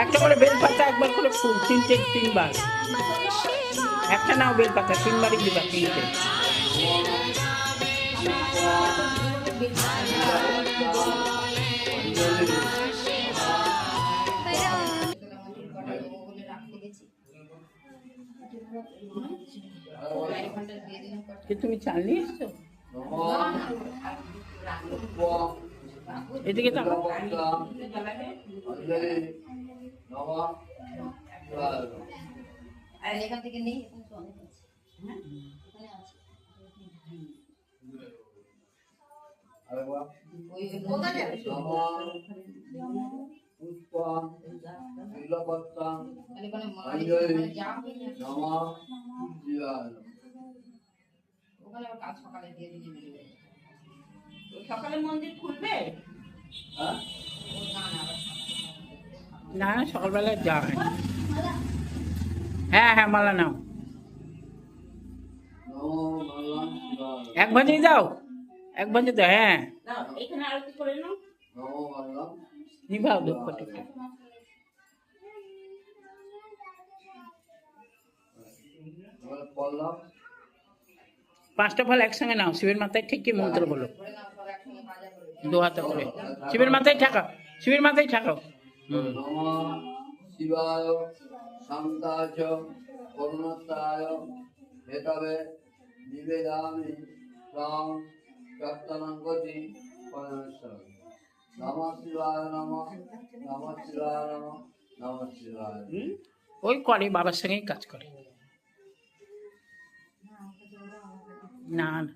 একটা করে বেলপাতা, একবার করে ফুল, তিনবার। একটা নাও বেলপাতা, তিনবারই দিবা, তিনটে। তুমি চাল নিয়ে এসছো? এদিকে তাকাও। এখান থেকে নেই, সকালে মন্দির খুলবে? না না, সকালবেলায় যা হয়। হ্যাঁ হ্যাঁ, মালা নাও, এক ভাজে দাও, এক ভাজে দাও। হ্যাঁ, এখানে আরতি করে নাও। নিভাও দুঃখটিকে। পাঁচটা ফল একসঙ্গে নাও, শিবের মাথায় ঠিক কি মন্ত্র বলো, দু হাতে করে শিবের মাথায় ঠাকাও, শিবের মাথায় ঠাকাও। শিবায় শান্তায় করুণায় হেতবে নিবেদামি রাম কর্তনঙ্গতি পরমেশ্বর। নমঃ শিবায় নমঃ, নমঃ শিবায় নমঃ, নমঃ শিবায়। ওই করে, বাবার সঙ্গেই কাজ করে। না না।